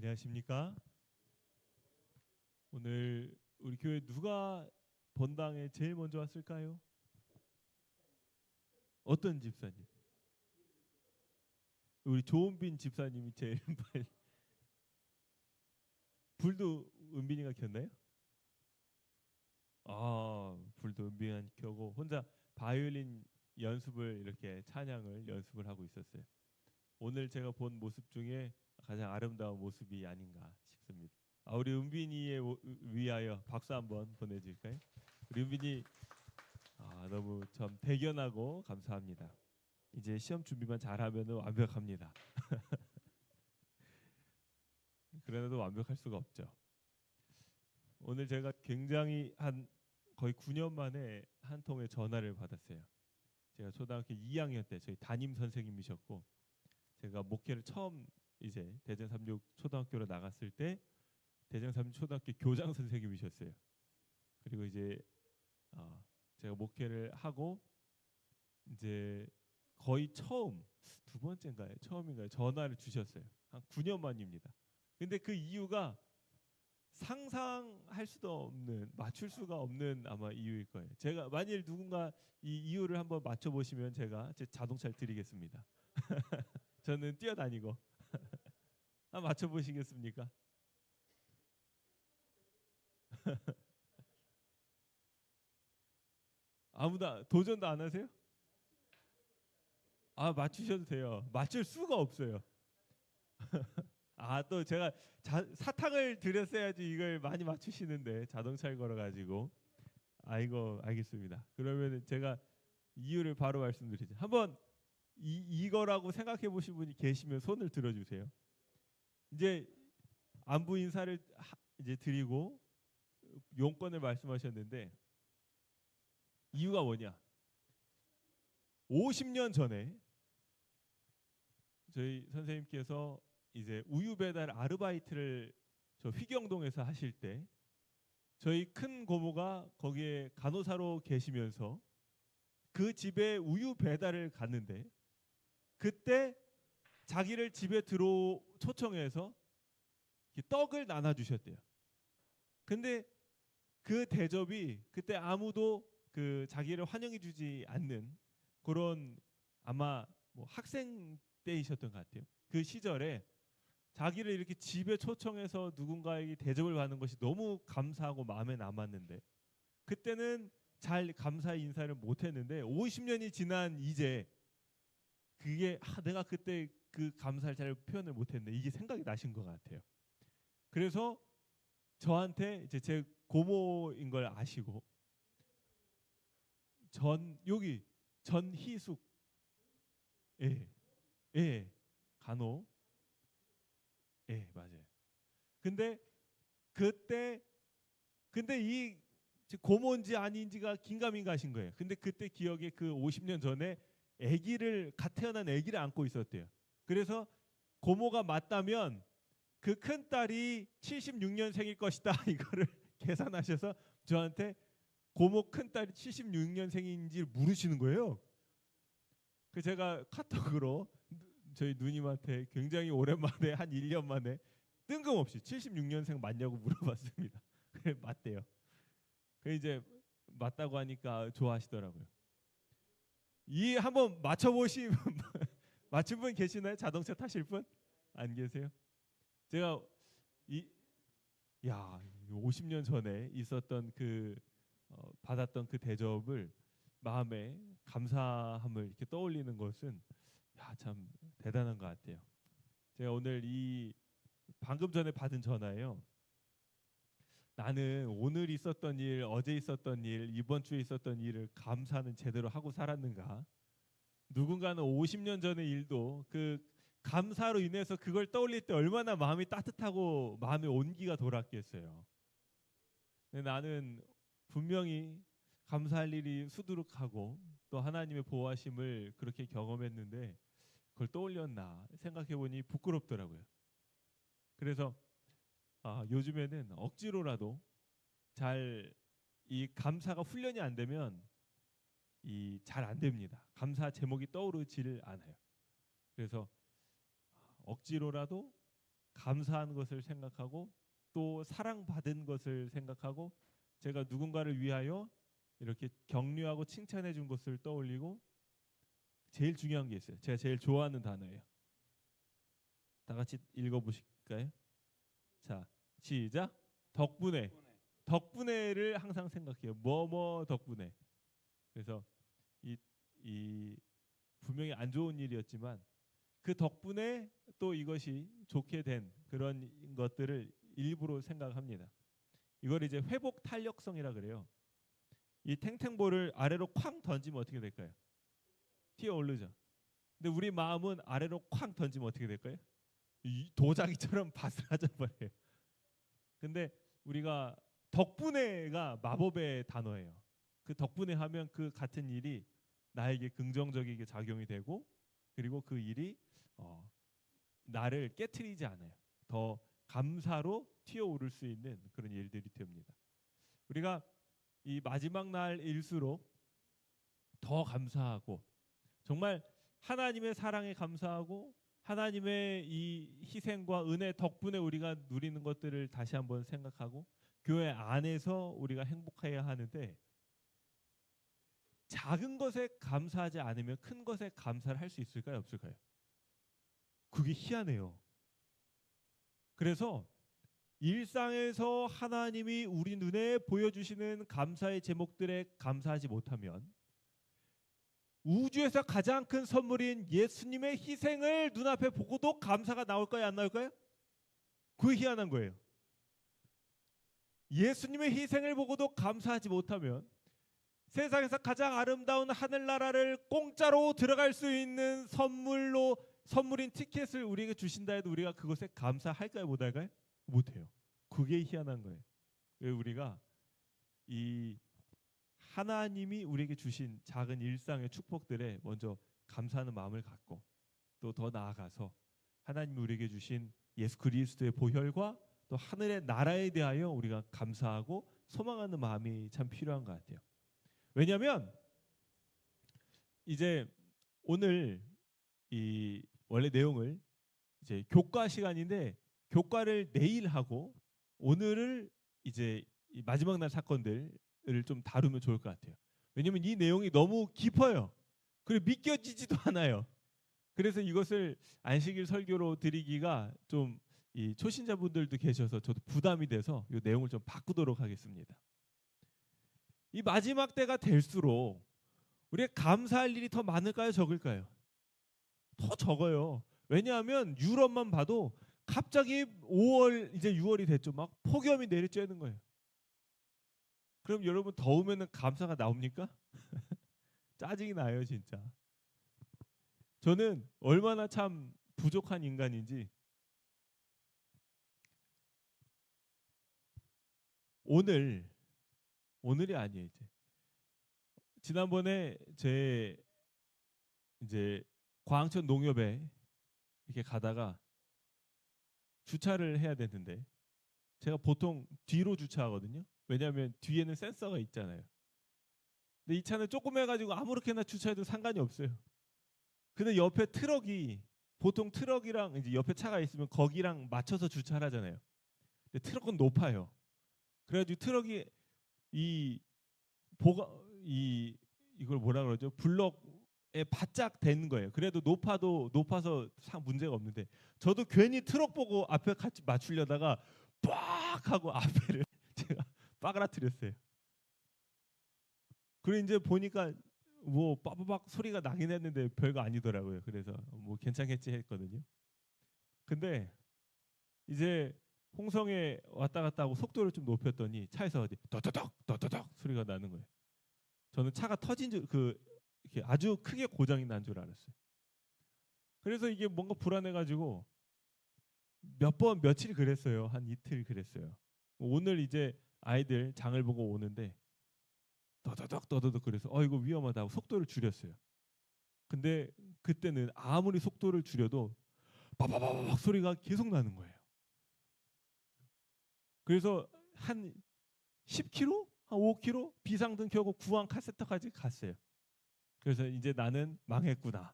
안녕하십니까? 오늘 우리 교회 누가 본당에 제일 먼저 왔을까요? 어떤 집사님? 우리 조은빈 집사님이 제일 빨리. 불도 은빈이가 켰나요? 불도 은빈이가 켜고 혼자 바이올린 연습을 이렇게 찬양을 연습을 하고 있었어요. 오늘 제가 본 모습 중에 가장 아름다운 모습이 아닌가 싶습니다. 우리 은빈이의 위하여 박수 한번 보내줄까요? 우리 은빈이 너무 참 대견하고 감사합니다. 이제 시험 준비만 잘하면 완벽합니다. 그래도 완벽할 수가 없죠. 오늘 제가 굉장히 거의 9년 만에 한 통의 전화를 받았어요. 제가 초등학교 2학년 때 저희 담임 선생님이셨고, 제가 목회를 처음 이제 대전 삼육 초등학교로 나갔을 때 대전 삼육 초등학교 교장 선생님이셨어요. 그리고 이제 제가 목회를 하고 이제 거의 처음 두 번째인가요? 처음인가요? 전화를 주셨어요. 한 9년 만입니다. 근데 그 이유가 상상할 수도 없는, 맞출 수가 없는 아마 이유일 거예요. 제가 만일 누군가 이 이유를 한번 맞춰보시면 제가 제 자동차를 드리겠습니다. 저는 뛰어다니고. 한번 맞춰보시겠습니까? 아무나 도전도 안 하세요? 맞추셔도 돼요. 맞출 수가 없어요. 또 제가 사탕을 드렸어야지 이걸 많이 맞추시는데, 자동차를 걸어가지고. 이거 알겠습니다. 그러면 제가 이유를 바로 말씀드리죠. 한번 이거라고 생각해 보신 분이 계시면 손을 들어주세요. 이제 안부 인사를 이제 드리고 용건을 말씀하셨는데, 이유가 뭐냐? 50년 전에 저희 선생님께서 이제 우유 배달 아르바이트를 저 휘경동에서 하실 때, 저희 큰 고모가 거기에 간호사로 계시면서 그 집에 우유 배달을 갔는데, 그때 자기를 집에 초청해서 떡을 나눠주셨대요. 근데 그 대접이 그때 아무도 자기를 환영해주지 않는 그런, 아마 뭐 학생 때이셨던 것 같아요. 그 시절에 자기를 이렇게 집에 초청해서 누군가에게 대접을 받는 것이 너무 감사하고 마음에 남았는데, 그때는 잘 감사의 인사를 못했는데 50년이 지난 이제 그게 내가 그때 그 감사를 잘 표현을 못했네, 이게 생각이 나신 것 같아요. 그래서 저한테 이제 제 고모인 걸 아시고, 여기 전희숙, 예, 간호, 맞아요. 근데 이 고모인지 아닌지가 긴가민가 하신 거예요. 근데 그때 기억에 그 50년 전에 갓 태어난 아기를 안고 있었대요. 그래서 고모가 맞다면 그 큰 딸이 76년생일 것이다 이거를 계산하셔서 저한테 고모 큰 딸이 76년생인지 물으시는 거예요. 제가 카톡으로 저희 누님한테 굉장히 오랜만에 한 1년 만에 뜬금없이 76년생 맞냐고 물어봤습니다. 그래 맞대요. 이제 맞다고 하니까 좋아하시더라고요. 이 한번 맞춰보시면 맞춘 분 계시나요? 자동차 타실 분? 안 계세요? 제가 50년 전에 있었던 받았던 그 대접을, 마음에 감사함을 이렇게 떠올리는 것은 참 대단한 것 같아요. 제가 오늘 방금 전에 받은 전화예요. 나는 오늘 있었던 일, 어제 있었던 일, 이번 주에 있었던 일을 감사는 제대로 하고 살았는가? 누군가는 50년 전의 일도 그 감사로 인해서 그걸 떠올릴 때 얼마나 마음이 따뜻하고 마음에 온기가 돌았겠어요. 근데 나는 분명히 감사할 일이 수두룩하고 또 하나님의 보호하심을 그렇게 경험했는데, 그걸 떠올렸나 생각해보니 부끄럽더라고요. 그래서 요즘에는 억지로라도 이 감사가 훈련이 안 되면 잘 안 됩니다. 감사 제목이 떠오르지를 않아요. 그래서 억지로라도 감사한 것을 생각하고 또 사랑받은 것을 생각하고 제가 누군가를 위하여 이렇게 격려하고 칭찬해 준 것을 떠올리고 제일 중요한 게 있어요. 제가 제일 좋아하는 단어예요. 다 같이 읽어보실까요? 자, 시작. 덕분에. 덕분에를 항상 생각해요. 뭐뭐 덕분에. 그래서 이 분명히 안 좋은 일이었지만 그 덕분에 또 이것이 좋게 된 그런 것들을 일부러 생각합니다. 이걸 이제 회복 탄력성이라 그래요. 이 탱탱볼을 아래로 쾅 던지면 어떻게 될까요? 튀어 오르죠. 근데 우리 마음은 아래로 쾅 던지면 어떻게 될까요? 이 도자기처럼 바스라져 버려요. 근데 우리가 덕분에가 마법의 단어예요. 그 덕분에 하면 그 같은 일이 나에게 긍정적이게 작용이 되고 그리고 그 일이 나를 깨트리지 않아요. 더 감사로 튀어오를 수 있는 그런 일들이 됩니다. 우리가 이 마지막 날일수록 더 감사하고 정말 하나님의 사랑에 감사하고 하나님의 이 희생과 은혜 덕분에 우리가 누리는 것들을 다시 한번 생각하고 교회 안에서 우리가 행복해야 하는데 작은 것에 감사하지 않으면 큰 것에 감사를 할 수 있을까요? 없을까요? 그게 희한해요. 그래서 일상에서 하나님이 우리 눈에 보여주시는 감사의 제목들에 감사하지 못하면 우주에서 가장 큰 선물인 예수님의 희생을 눈앞에 보고도 감사가 나올까요? 안 나올까요? 그게 희한한 거예요. 예수님의 희생을 보고도 감사하지 못하면 세상에서 가장 아름다운 하늘나라를 공짜로 들어갈 수 있는 선물인 티켓을 우리에게 주신다 해도 우리가 그것에 감사할까요? 못할까요? 못해요. 그게 희한한 거예요. 왜 우리가 이 하나님이 우리에게 주신 작은 일상의 축복들에 먼저 감사하는 마음을 갖고 또 더 나아가서 하나님이 우리에게 주신 예수 그리스도의 보혈과 또 하늘의 나라에 대하여 우리가 감사하고 소망하는 마음이 참 필요한 것 같아요. 왜냐하면 이제 오늘 이 원래 내용을 이제 교과 시간인데 교과를 내일 하고 오늘을 이제 이 마지막 날 사건들을 좀 다루면 좋을 것 같아요. 왜냐하면 이 내용이 너무 깊어요. 그리고 믿겨지지도 않아요. 그래서 이것을 안식일 설교로 드리기가 좀 이 초신자분들도 계셔서 저도 부담이 돼서 이 내용을 좀 바꾸도록 하겠습니다. 이 마지막 때가 될수록 우리가 감사할 일이 더 많을까요? 적을까요? 더 적어요. 왜냐하면 유럽만 봐도 갑자기 5월 이제 6월이 됐죠. 막 폭염이 내리쬐는 거예요. 그럼 여러분 더우면은 감사가 나옵니까? 짜증이 나요, 진짜. 저는 얼마나 참 부족한 인간인지 오늘이 아니에요, 이제. 지난번에 제 이제 광천 농협에 이렇게 가다가 주차를 해야 되는데 제가 보통 뒤로 주차하거든요. 왜냐하면 뒤에는 센서가 있잖아요. 근데 이 차는 조그매가지고 아무렇게나 주차해도 상관이 없어요. 근데 옆에 트럭이 보통 트럭이랑 이제 옆에 차가 있으면 거기랑 맞춰서 주차를 하잖아요. 근데 트럭은 높아요. 그래가지고 트럭이 이걸 뭐라 그러죠? 블럭에 바짝 된 거예요. 그래도 높아서 문제가 없는데 저도 괜히 트럭 보고 앞에 같이 맞추려다가 빡 하고 앞에를 제가 빠그라뜨렸어요. 그리고 이제 보니까 뭐 빠바박 소리가 나긴 했는데 별거 아니더라고요. 그래서 뭐 괜찮겠지 했거든요. 근데 이제 홍성에 왔다 갔다 하고 속도를 좀 높였더니 차에서 어디 더더덕 소리가 나는 거예요. 저는 차가 터진 이렇게 아주 크게 고장이 난 줄 알았어요. 그래서 이게 뭔가 불안해가지고 며칠 그랬어요. 한 이틀 그랬어요. 오늘 이제 아이들 장을 보고 오는데 더더덕 그래서 이거 위험하다고 속도를 줄였어요. 근데 그때는 아무리 속도를 줄여도 빠바바박 소리가 계속 나는 거예요. 그래서 한 10km? 한 5km? 비상등 켜고 구황 카세터까지 갔어요. 그래서 이제 나는 망했구나.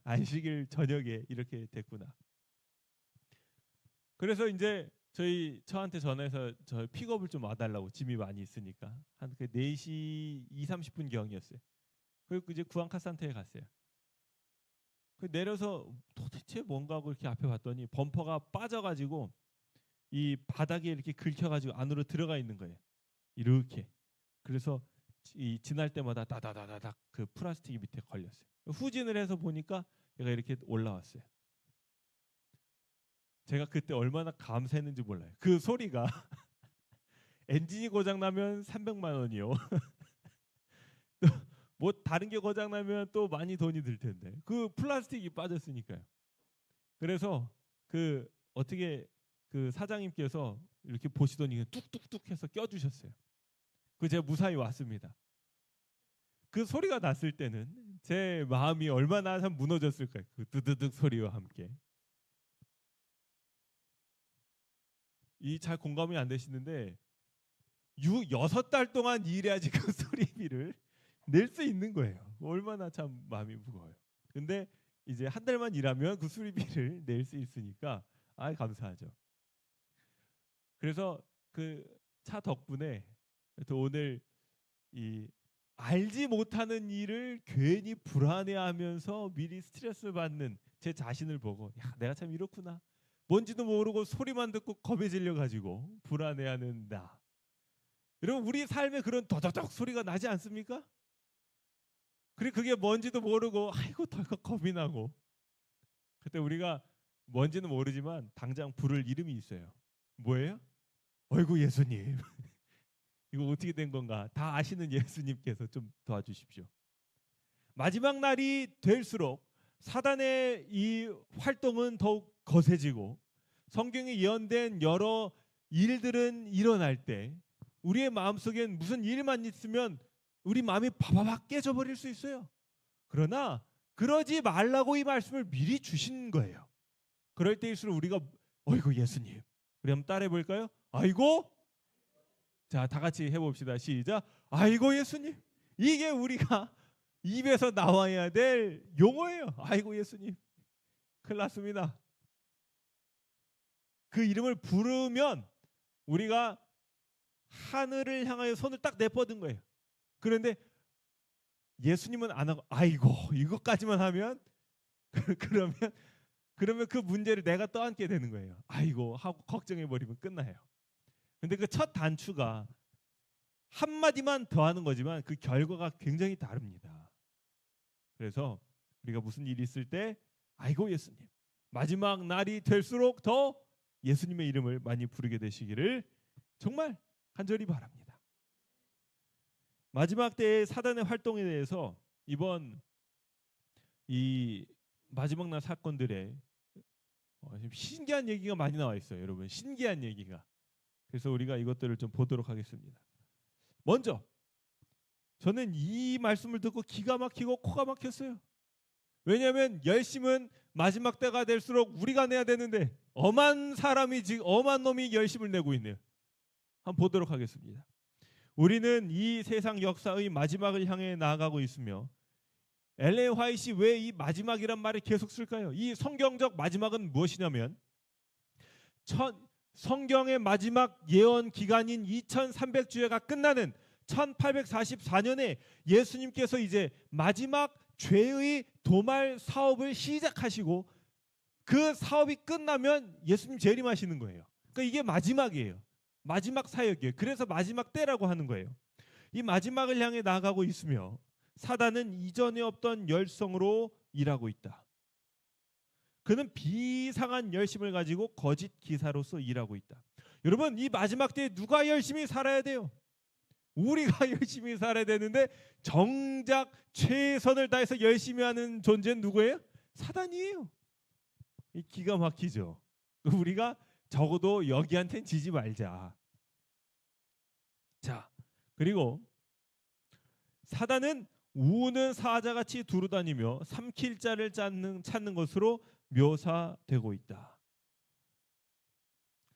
안식일 저녁에 이렇게 됐구나. 그래서 이제 저한테 전화해서 저 픽업을 좀 와달라고, 짐이 많이 있으니까. 한 그 4시 2, 30분 경이었어요. 그리고 이제 구안카산터에 갔어요. 그 내려서 도대체 뭔가 하고 이렇게 앞에 봤더니 범퍼가 빠져가지고 이 바닥에 이렇게 긁혀가지고 안으로 들어가 있는 거예요. 이렇게. 그래서 이 지날 때마다 다다다다닥 그 플라스틱이 밑에 걸렸어요. 후진을 해서 보니까 얘가 이렇게 올라왔어요. 제가 그때 얼마나 감사했는지 몰라요. 그 소리가 엔진이 고장 나면 300만 원이요. 뭐 다른 게 고장 나면 또 많이 돈이 들 텐데 그 플라스틱이 빠졌으니까요. 그래서 그 어떻게 그 사장님께서 이렇게 보시더니 뚝뚝뚝 해서 껴주셨어요. 그 제가 무사히 왔습니다. 그 소리가 났을 때는 제 마음이 얼마나 참 무너졌을까요? 그 드드득 소리와 함께. 이 잘 공감이 안 되시는데 6달 동안 일해야지 그 소리비를 낼 수 있는 거예요. 얼마나 참 마음이 무거워요. 근데 이제 한 달만 일하면 그 수리비를 낼 수 있으니까 감사하죠. 그래서 그 차 덕분에 또 오늘 이 알지 못하는 일을 괜히 불안해하면서 미리 스트레스 받는 제 자신을 보고 야, 내가 참 이렇구나. 뭔지도 모르고 소리만 듣고 겁에 질려 가지고 불안해하는 나. 여러분 우리 삶에 그런 더덕덕 소리가 나지 않습니까? 그리고 그게 뭔지도 모르고 아이고 덜컥 겁이 나고. 그때 우리가 뭔지는 모르지만 당장 부를 이름이 있어요. 뭐예요? 어이구 예수님. 이거 어떻게 된 건가? 다 아시는 예수님께서 좀 도와주십시오. 마지막 날이 될수록 사단의 이 활동은 더욱 거세지고 성경에 예언된 여러 일들은 일어날 때 우리의 마음속엔 무슨 일만 있으면 우리 마음이 바바박 깨져버릴 수 있어요. 그러나 그러지 말라고 이 말씀을 미리 주신 거예요. 그럴 때일수록 우리가 어이구 예수님. 우리 한번 따라해 볼까요? 아이고. 자, 다 같이 해봅시다. 시작. 아이고 예수님. 이게 우리가 입에서 나와야 될 용어예요. 아이고 예수님. 큰일 났습니다. 그 이름을 부르면 우리가 하늘을 향하여 손을 딱 내뻗은 거예요. 그런데 예수님은 안 하고 아이고 이것까지만 하면 그러면 그 문제를 내가 떠안게 되는 거예요. 아이고 하고 걱정해 버리면 끝나요. 근데 그 첫 단추가 한마디만 더 하는 거지만 그 결과가 굉장히 다릅니다. 그래서 우리가 무슨 일이 있을 때 아이고 예수님. 마지막 날이 될수록 더 예수님의 이름을 많이 부르게 되시기를 정말 간절히 바랍니다. 마지막 때의 사단의 활동에 대해서 이번 이 마지막 날 사건들에 신기한 얘기가 많이 나와 있어요. 여러분 신기한 얘기가. 그래서 우리가 이것들을 좀 보도록 하겠습니다. 먼저 저는 이 말씀을 듣고 기가 막히고 코가 막혔어요. 왜냐하면 열심은 마지막 때가 될수록 우리가 내야 되는데 엄한 놈이 열심을 내고 있네요. 한번 보도록 하겠습니다. 우리는 이 세상 역사의 마지막을 향해 나아가고 있으며 엘렌 화이트이 왜 이 마지막이란 말을 계속 쓸까요? 이 성경적 마지막은 무엇이냐면 성경의 마지막 예언 기간인 2300주야가 끝나는 1844년에 예수님께서 이제 마지막 죄의 도말 사업을 시작하시고 그 사업이 끝나면 예수님 재림하시는 거예요. 그러니까 이게 마지막이에요. 마지막 사역이에요. 그래서 마지막 때라고 하는 거예요. 이 마지막을 향해 나아가고 있으며 사단은 이전에 없던 열성으로 일하고 있다. 그는 비상한 열심을 가지고 거짓 기사로서 일하고 있다. 여러분 이 마지막 때에 누가 열심히 살아야 돼요? 우리가 열심히 살아야 되는데 정작 최선을 다해서 열심히 하는 존재는 누구예요? 사단이에요. 기가 막히죠. 우리가 적어도 여기한텐 지지 말자. 자, 그리고 사단은 우는 사자같이 두루다니며 삼킬 자를 찾는 것으로 묘사되고 있다.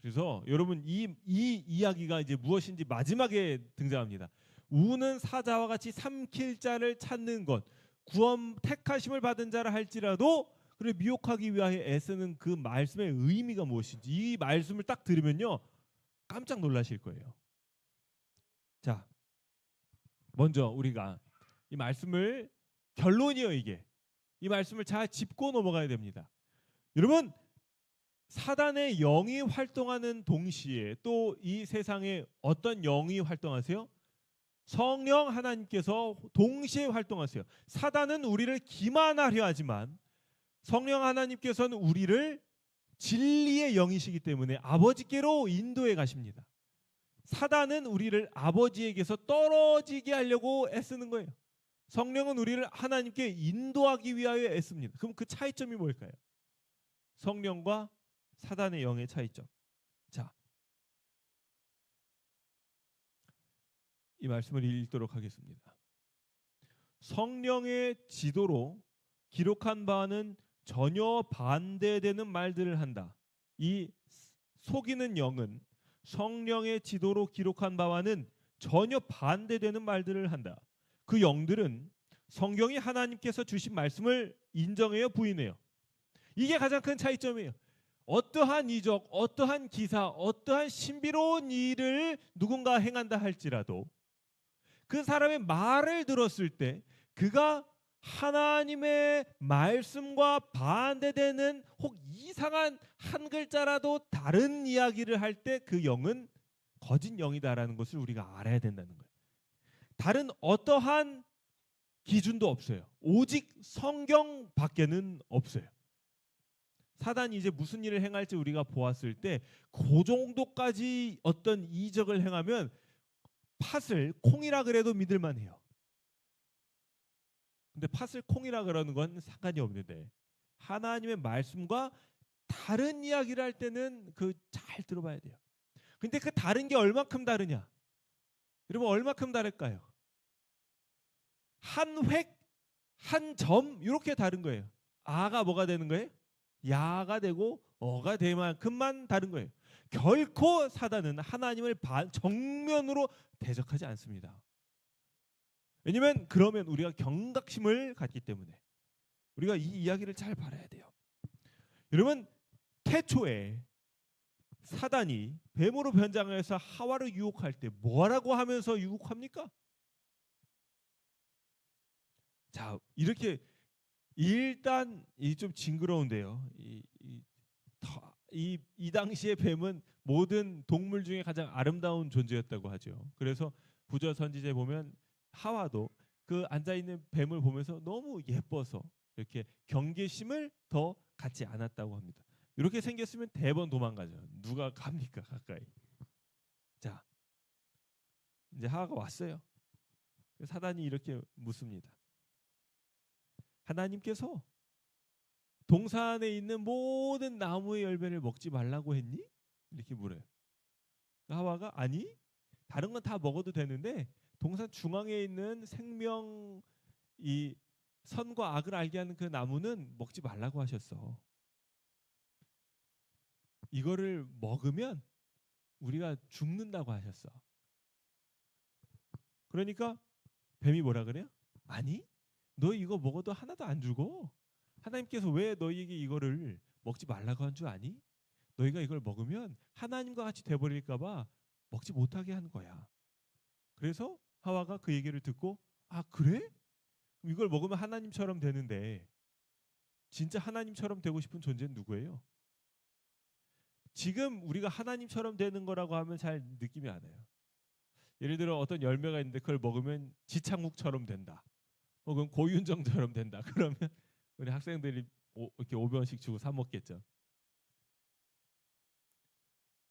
그래서 여러분 이 이야기가 이제 무엇인지 마지막에 등장합니다. 우는 사자와 같이 삼킬 자를 찾는 것, 구원 택하심을 받은 자라 할지라도 그래 미혹하기 위하여 애쓰는 그 말씀의 의미가 무엇인지 이 말씀을 딱 들으면요 깜짝 놀라실 거예요. 자, 먼저 우리가 이 말씀을 결론이요 이게 이 말씀을 잘 짚고 넘어가야 됩니다. 여러분 사단의 영이 활동하는 동시에 또 이 세상에 어떤 영이 활동하세요? 성령 하나님께서 동시에 활동하세요. 사단은 우리를 기만하려 하지만 성령 하나님께서는 우리를 진리의 영이시기 때문에 아버지께로 인도해 가십니다. 사단은 우리를 아버지에게서 떨어지게 하려고 애쓰는 거예요. 성령은 우리를 하나님께 인도하기 위하여 애씁니다. 그럼 그 차이점이 뭘까요? 성령과 사단의 영의 차이점. 자, 이 말씀을 읽도록 하겠습니다. 성령의 지도로 기록한 바는 전혀 반대되는 말들을 한다. 이 속이는 영은 성령의 지도로 기록한 바와는 전혀 반대되는 말들을 한다. 그 영들은 성경이 하나님께서 주신 말씀을 인정해요, 부인해요. 이게 가장 큰 차이점이에요. 어떠한 이적, 어떠한 기사, 어떠한 신비로운 일을 누군가 행한다 할지라도 그 사람의 말을 들었을 때 그가 하나님의 말씀과 반대되는 혹 이상한 한 글자라도 다른 이야기를 할 때 그 영은 거짓 영이다라는 것을 우리가 알아야 된다는 거예요. 다른 어떠한 기준도 없어요. 오직 성경밖에는 없어요. 사단이 이제 무슨 일을 행할지 우리가 보았을 때 그 정도까지 어떤 이적을 행하면 팥을 콩이라 그래도 믿을만해요. 근데 팥을 콩이라 그러는 건 상관이 없는데 하나님의 말씀과 다른 이야기를 할 때는 그 잘 들어봐야 돼요. 근데 그 다른 게 얼마큼 다르냐? 여러분 얼마큼 다를까요? 한 획, 한 점 이렇게 다른 거예요. 아가 뭐가 되는 거예요? 야가 되고 어가 될 만큼만 다른 거예요. 결코 사단은 하나님을 정면으로 대적하지 않습니다. 왜냐하면 그러면 우리가 경각심을 갖기 때문에 우리가 이 이야기를 잘 바라야 돼요. 여러분 태초에 사단이 뱀으로 변장해서 하와를 유혹할 때 뭐라고 하면서 유혹합니까? 자 이렇게 일단 이 좀 징그러운데요. 이 당시의 뱀은 모든 동물 중에 가장 아름다운 존재였다고 하죠. 그래서 부저 선지자에 보면 하와도 그 앉아 있는 뱀을 보면서 너무 예뻐서 이렇게 경계심을 더 갖지 않았다고 합니다. 이렇게 생겼으면 대번 도망가죠. 누가 갑니까 가까이. 자 이제 하와가 왔어요. 사단이 이렇게 묻습니다. 하나님께서 동산에 있는 모든 나무의 열매를 먹지 말라고 했니? 이렇게 물어요. 하와가 아니 다른 건 다 먹어도 되는데 동산 중앙에 있는 생명 이 선과 악을 알게 하는 그 나무는 먹지 말라고 하셨어. 이거를 먹으면 우리가 죽는다고 하셨어. 그러니까 뱀이 뭐라 그래요? 아니 너 이거 먹어도 하나도 안 죽어. 하나님께서 왜 너희에게 이거를 먹지 말라고 한 줄 아니? 너희가 이걸 먹으면 하나님과 같이 돼버릴까 봐 먹지 못하게 한 거야. 그래서 하와가 그 얘기를 듣고 아 그래? 이걸 먹으면 하나님처럼 되는데 진짜 하나님처럼 되고 싶은 존재는 누구예요? 지금 우리가 하나님처럼 되는 거라고 하면 잘 느낌이 안 와요. 예를 들어 어떤 열매가 있는데 그걸 먹으면 지창욱처럼 된다. 혹은 고윤정처럼 된다. 그러면 우리 학생들이 이렇게 500원씩 주고 사 먹겠죠.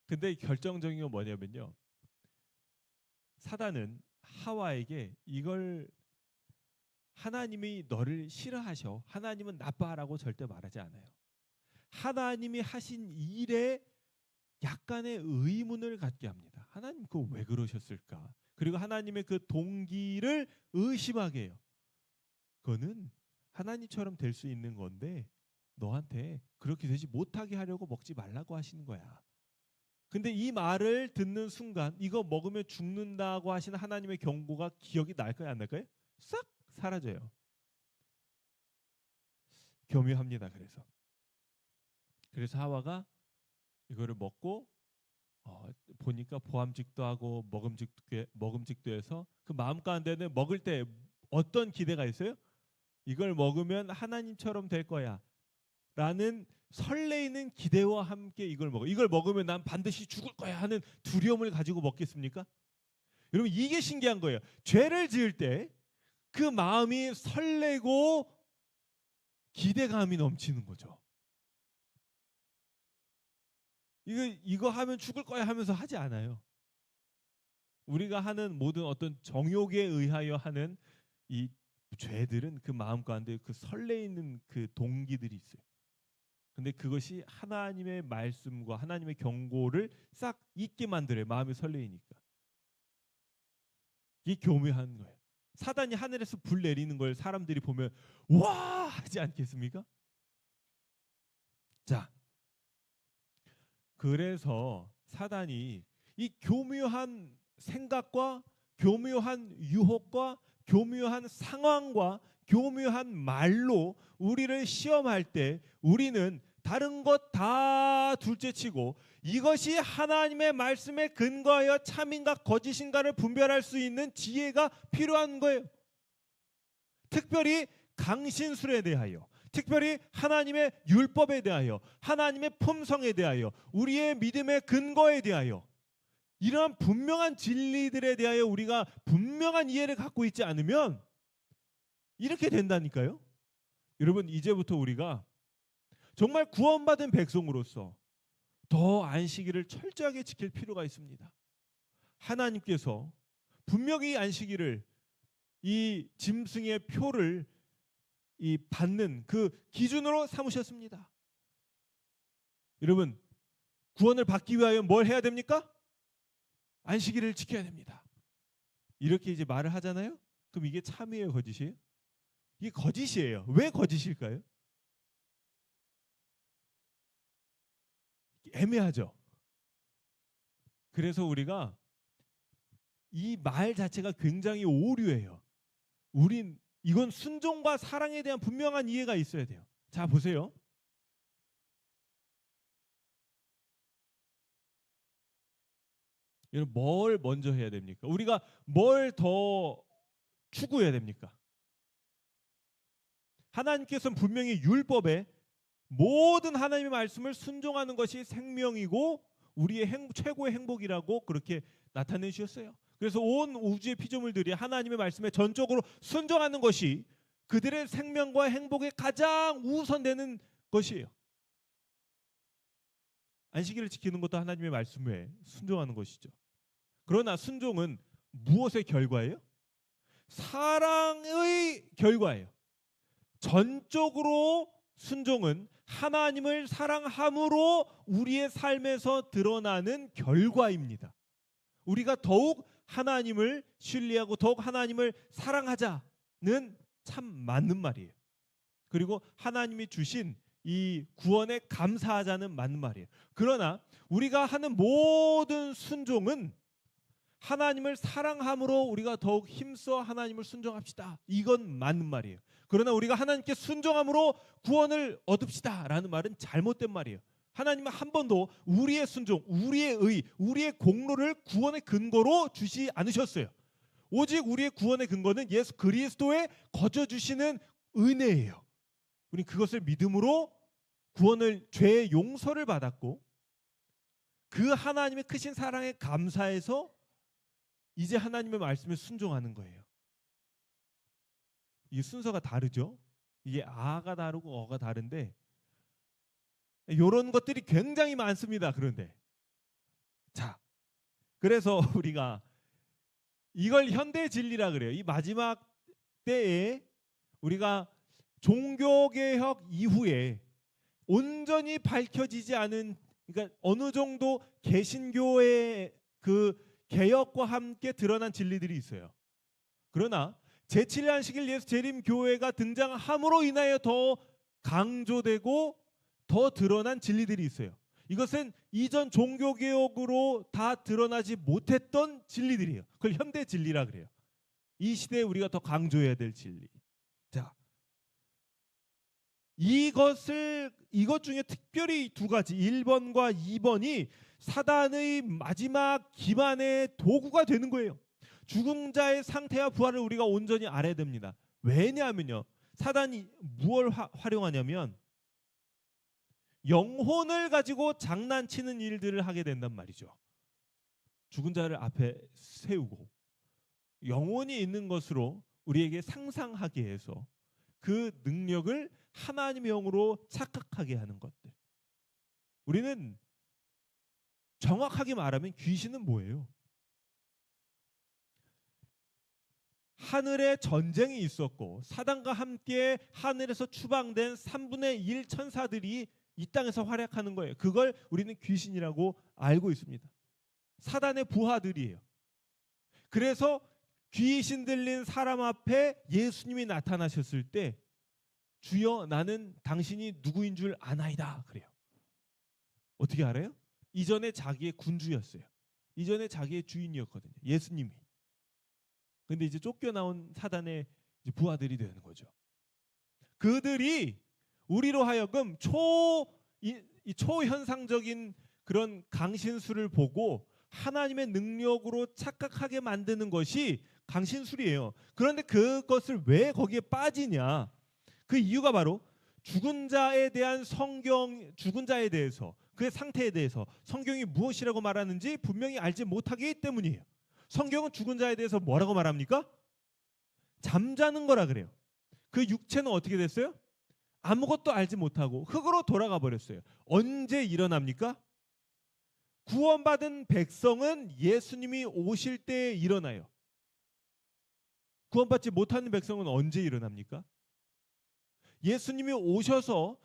근데 결정적인 건 뭐냐면요. 사단은 하와에게 이걸 하나님이 너를 싫어하셔. 하나님은 나빠라고 절대 말하지 않아요. 하나님이 하신 일에 약간의 의문을 갖게 합니다. 하나님 그거 왜 그러셨을까? 그리고 하나님의 그 동기를 의심하게 해요. 그거는 하나님처럼 될 수 있는 건데 너한테 그렇게 되지 못하게 하려고 먹지 말라고 하시는 거야. 근데 이 말을 듣는 순간 이거 먹으면 죽는다고 하시는 하나님의 경고가 기억이 날까요? 안 날까요? 싹 사라져요. 교묘합니다. 그래서 하와가 이거를 먹고 보니까 보암직도 하고 먹음직도 해서 그 마음 가운데는 먹을 때 어떤 기대가 있어요? 이걸 먹으면 하나님처럼 될 거야 라는 설레이는 기대와 함께 이걸 먹으면 난 반드시 죽을 거야 하는 두려움을 가지고 먹겠습니까? 여러분, 이게 신기한 거예요. 죄를 지을 때 그 마음이 설레고 기대감이 넘치는 거죠. 이거 하면 죽을 거야 하면서 하지 않아요. 우리가 하는 모든 어떤 정욕에 의하여 하는 이 죄들은 그 마음 가운데 그 설레이는 그 동기들이 있어요. 근데 그것이 하나님의 말씀과 하나님의 경고를 싹 잊게 만들어요. 마음이 설레이니까. 이게 교묘한 거예요. 사단이 하늘에서 불 내리는 걸 사람들이 보면 와 하지 않겠습니까? 자, 그래서 사단이 이 교묘한 생각과 교묘한 유혹과 교묘한 상황과 교묘한 말로 우리를 시험할 때 우리는 다른 것 다 둘째치고 이것이 하나님의 말씀에 근거하여 참인가 거짓인가를 분별할 수 있는 지혜가 필요한 거예요. 특별히 강신술에 대하여, 특별히 하나님의 율법에 대하여, 하나님의 품성에 대하여, 우리의 믿음의 근거에 대하여, 이러한 분명한 진리들에 대하여 우리가 분명한 이해를 갖고 있지 않으면 이렇게 된다니까요. 여러분, 이제부터 우리가 정말 구원받은 백성으로서 더 안식일을 철저하게 지킬 필요가 있습니다. 하나님께서 분명히 안식일을 이 짐승의 표를 이 받는 그 기준으로 삼으셨습니다. 여러분, 구원을 받기 위하여 뭘 해야 됩니까? 안식일을 지켜야 됩니다. 이렇게 이제 말을 하잖아요. 그럼 이게 참이에요, 거짓이에요? 이게 거짓이에요. 왜 거짓일까요? 애매하죠. 그래서 우리가 이 말 자체가 굉장히 오류예요. 이건 순종과 사랑에 대한 분명한 이해가 있어야 돼요. 자, 보세요. 여러분, 뭘 먼저 해야 됩니까? 우리가 뭘 더 추구해야 됩니까? 하나님께서는 분명히 율법에 모든 하나님의 말씀을 순종하는 것이 생명이고 우리의 최고의 행복이라고 그렇게 나타내 주셨어요. 그래서 온 우주의 피조물들이 하나님의 말씀에 전적으로 순종하는 것이 그들의 생명과 행복에 가장 우선되는 것이에요. 안식일을 지키는 것도 하나님의 말씀에 순종하는 것이죠. 그러나 순종은 무엇의 결과예요? 사랑의 결과예요. 전적으로 순종은 하나님을 사랑함으로 우리의 삶에서 드러나는 결과입니다. 우리가 더욱 하나님을 신뢰하고 더욱 하나님을 사랑하자는 참 맞는 말이에요. 그리고 하나님이 주신 이 구원에 감사하자는 맞는 말이에요. 그러나 우리가 하는 모든 순종은 하나님을 사랑함으로 우리가 더욱 힘써 하나님을 순종합시다. 이건 맞는 말이에요. 그러나 우리가 하나님께 순종함으로 구원을 얻읍시다 라는 말은 잘못된 말이에요. 하나님은 한 번도 우리의 순종, 우리의 의, 우리의 공로를 구원의 근거로 주시 않으셨어요. 오직 우리의 구원의 근거는 예수 그리스도의 거저 주시는 은혜예요. 우리 그것을 믿음으로 죄의 용서를 받았고 그 하나님의 크신 사랑에 감사해서 이제 하나님의 말씀에 순종하는 거예요. 이 순서가 다르죠. 이게 아가 다르고 어가 다른데 이런 것들이 굉장히 많습니다. 그런데 자, 그래서 우리가 이걸 현대 진리라 그래요. 이 마지막 때에 우리가 종교개혁 이후에 온전히 밝혀지지 않은, 그러니까 어느 정도 개신교의 그 개혁과 함께 드러난 진리들이 있어요. 그러나 제7안식일 예수 재림 교회가 등장함으로 인하여 더 강조되고 더 드러난 진리들이 있어요. 이것은 이전 종교개혁으로 다 드러나지 못했던 진리들이에요. 그걸 현대 진리라 그래요. 이 시대에 우리가 더 강조해야 될 진리. 자, 이것 중에 특별히 두 가지 1번과 2번이 사단의 마지막 기만의 도구가 되는 거예요. 죽은 자의 상태와 부활을 우리가 온전히 알아야 됩니다. 왜냐하면요, 사단이 무엇을 활용하냐면 영혼을 가지고 장난치는 일들을 하게 된단 말이죠. 죽은 자를 앞에 세우고 영혼이 있는 것으로 우리에게 상상하게 해서 그 능력을 하나님의 영으로 착각하게 하는 것들. 우리는 정확하게 말하면 귀신은 뭐예요? 하늘에 전쟁이 있었고 사단과 함께 하늘에서 추방된 3분의 1 천사들이 이 땅에서 활약하는 거예요. 그걸 우리는 귀신이라고 알고 있습니다. 사단의 부하들이에요. 그래서 귀신 들린 사람 앞에 예수님이 나타나셨을 때 주여 나는 당신이 누구인 줄 아나이다 그래요. 어떻게 알아요? 이전에 자기의 군주였어요. 이전에 자기의 주인이었거든요. 예수님이. 근데 이제 쫓겨나온 사단의 부하들이 되는 거죠. 그들이 우리로 하여금 초현상적인 그런 강신술을 보고 하나님의 능력으로 착각하게 만드는 것이 강신술이에요. 그런데 그것을 왜 거기에 빠지냐? 그 이유가 바로 죽은 자에 대해서 그의 상태에 대해서 성경이 무엇이라고 말하는지 분명히 알지 못하기 때문이에요. 성경은 죽은 자에 대해서 뭐라고 말합니까? 잠자는 거라 그래요. 그 육체는 어떻게 됐어요? 아무것도 알지 못하고 흙으로 돌아가 버렸어요. 언제 일어납니까? 구원받은 백성은 예수님이 오실 때 일어나요. 구원받지 못하는 백성은 언제 일어납니까? 예수님이 오셔서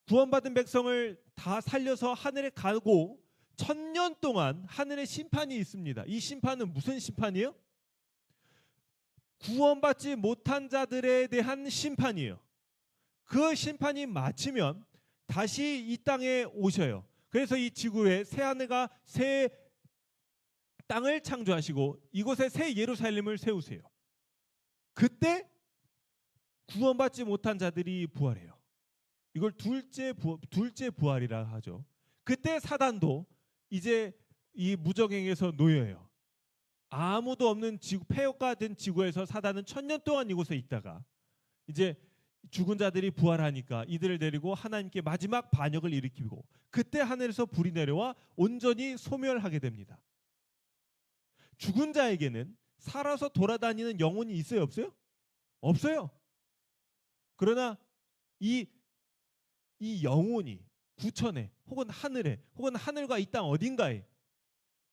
구원받은 백성을 다 살려서 하늘에 가고 1000년 동안 하늘에 심판이 있습니다. 이 심판은 무슨 심판이에요? 구원받지 못한 자들에 대한 심판이에요. 그 심판이 마치면 다시 이 땅에 오셔요. 그래서 이 지구에 새 하늘과 새 땅을 창조하시고 이곳에 새 예루살렘을 세우세요. 그때 구원받지 못한 자들이 부활해요. 이걸 둘째 부활이라 하죠. 그때 사단도 이제 이 무적행에서 놓여요. 아무도 없는 지구, 폐허가 된 지구에서 사단은 1000년 동안 이곳에 있다가 이제 죽은 자들이 부활하니까 이들을 데리고 하나님께 마지막 반역을 일으키고 그때 하늘에서 불이 내려와 온전히 소멸하게 됩니다. 죽은 자에게는 살아서 돌아다니는 영혼이 있어요, 없어요? 없어요. 그러나 이 영혼이 구천에 혹은 하늘에 혹은 하늘과 이 땅 어딘가에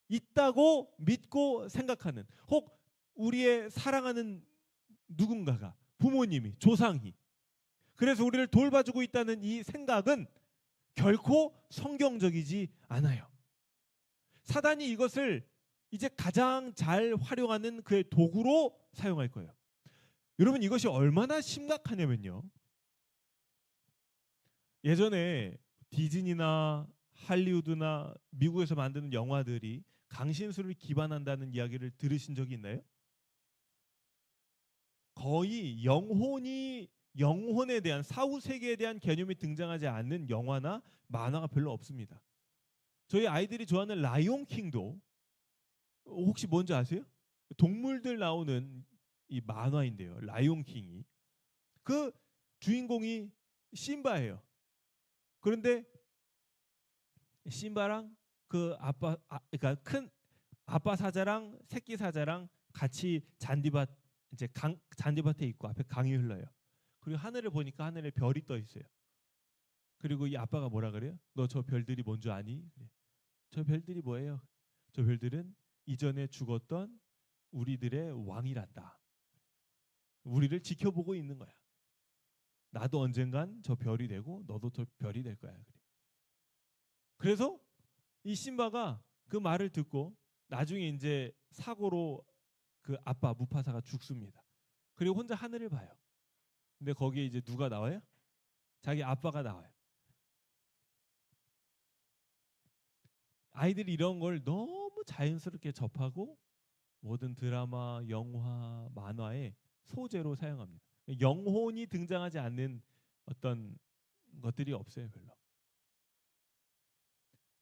있다고 믿고 생각하는, 혹 우리의 사랑하는 누군가가, 부모님이, 조상이, 그래서 우리를 돌봐주고 있다는 이 생각은 결코 성경적이지 않아요. 사단이 이것을 이제 가장 잘 활용하는 그의 도구로 사용할 거예요. 여러분, 이것이 얼마나 심각하냐면요, 예전에 디즈니나 할리우드나 미국에서 만드는 영화들이 강신술을 기반한다는 이야기를 들으신 적이 있나요? 거의 영혼에 대한, 사후 세계에 대한 개념이 등장하지 않는 영화나 만화가 별로 없습니다. 저희 아이들이 좋아하는 라이온 킹도 혹시 뭔지 아세요? 동물들 나오는 이 만화인데요. 라이온 킹이 그 주인공이 심바예요. 그런데 심바랑 그 그러니까 큰 아빠 사자랑 새끼 사자랑 같이 잔디밭에 있고 앞에 강이 흘러요. 그리고 하늘을 보니까 하늘에 별이 떠 있어요. 그리고 이 아빠가 뭐라 그래요? 너 저 별들이 뭔 줄 아니? 그래. 저 별들이 뭐예요? 저 별들은 이전에 죽었던 우리들의 왕이란다. 우리를 지켜보고 있는 거야. 나도 언젠간 저 별이 되고 너도 저 별이 될 거야. 그래서 이 심바가 그 말을 듣고 나중에 이제 사고로 그 아빠 무파사가 죽습니다. 그리고 혼자 하늘을 봐요. 근데 거기에 이제 누가 나와요? 자기 아빠가 나와요. 아이들이 이런 걸 너무 자연스럽게 접하고 모든 드라마, 영화, 만화에 소재로 사용합니다. 영혼이 등장하지 않는 어떤 것들이 없어요, 별로.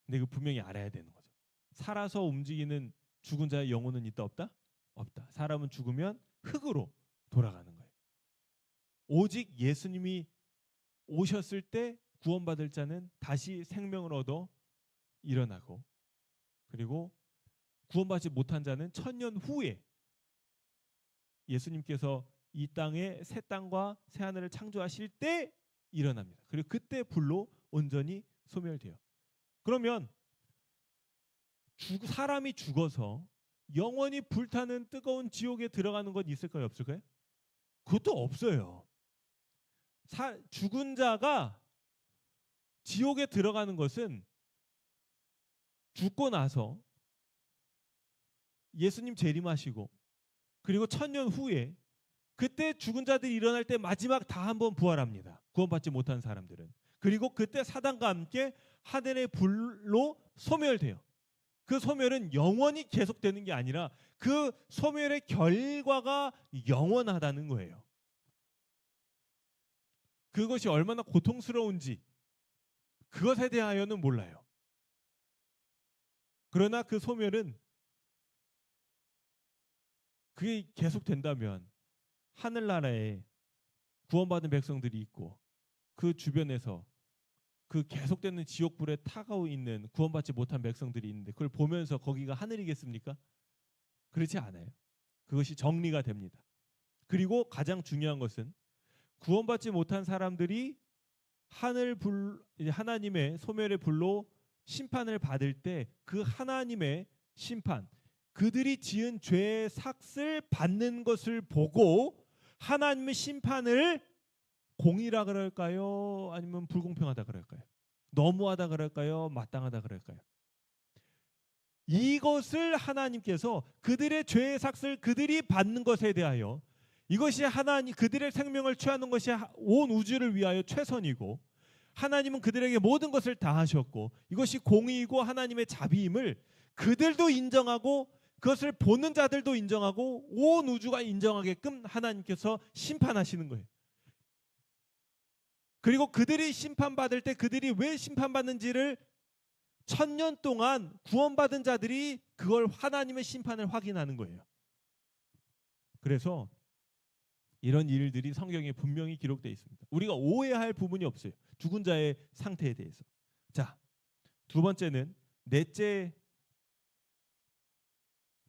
근데 그 분명히 알아야 되는 거죠. 살아서 움직이는 죽은 자의 영혼은 있다 없다? 없다. 사람은 죽으면 흙으로 돌아가는 거예요. 오직 예수님이 오셨을 때 구원받을 자는 다시 생명을 얻어 일어나고, 그리고 구원받지 못한 자는 1000년 후에 예수님께서 이 땅에 새 땅과 새 하늘을 창조하실 때 일어납니다. 그리고 그때 불로 온전히 소멸돼요. 그러면 사람이 죽어서 영원히 불타는 뜨거운 지옥에 들어가는 건 있을까요, 없을까요? 그것도 없어요. 죽은 자가 지옥에 들어가는 것은 죽고 나서 예수님 재림하시고, 그리고 1000년 후에 그때 죽은 자들이 일어날 때 마지막 다 한번 부활합니다. 구원받지 못한 사람들은. 그리고 그때 사단과 함께 하늘의 불로 소멸돼요. 그 소멸은 영원히 계속되는 게 아니라 그 소멸의 결과가 영원하다는 거예요. 그것이 얼마나 고통스러운지 그것에 대하여는 몰라요. 그러나 그 소멸은 그게 계속된다면 하늘나라에 구원받은 백성들이 있고, 그 주변에서 그 계속되는 지옥불에 타가고 있는 구원받지 못한 백성들이 있는데, 그걸 보면서 거기가 하늘이겠습니까? 그렇지 않아요. 그것이 정리가 됩니다. 그리고 가장 중요한 것은 구원받지 못한 사람들이 하나님의 소멸의 불로 심판을 받을 때 그 하나님의 심판, 그들이 지은 죄의 삭을 받는 것을 보고 하나님의 심판을 공의라 그럴까요? 아니면 불공평하다 그럴까요? 너무하다 그럴까요? 마땅하다 그럴까요? 이것을 하나님께서 그들의 죄의 삭을 그들이 받는 것에 대하여, 이것이 하나님 그들의 생명을 취하는 것이 온 우주를 위하여 최선이고, 하나님은 그들에게 모든 것을 다 하셨고, 이것이 공의이고 하나님의 자비임을 그들도 인정하고 그것을 보는 자들도 인정하고 온 우주가 인정하게끔 하나님께서 심판하시는 거예요. 그리고 그들이 심판받을 때 그들이 왜 심판받는지를 1000년 동안 구원받은 자들이 그걸 하나님의 심판을 확인하는 거예요. 그래서 이런 일들이 성경에 분명히 기록되어 있습니다. 우리가 오해할 부분이 없어요. 죽은 자의 상태에 대해서. 자, 두 번째는 넷째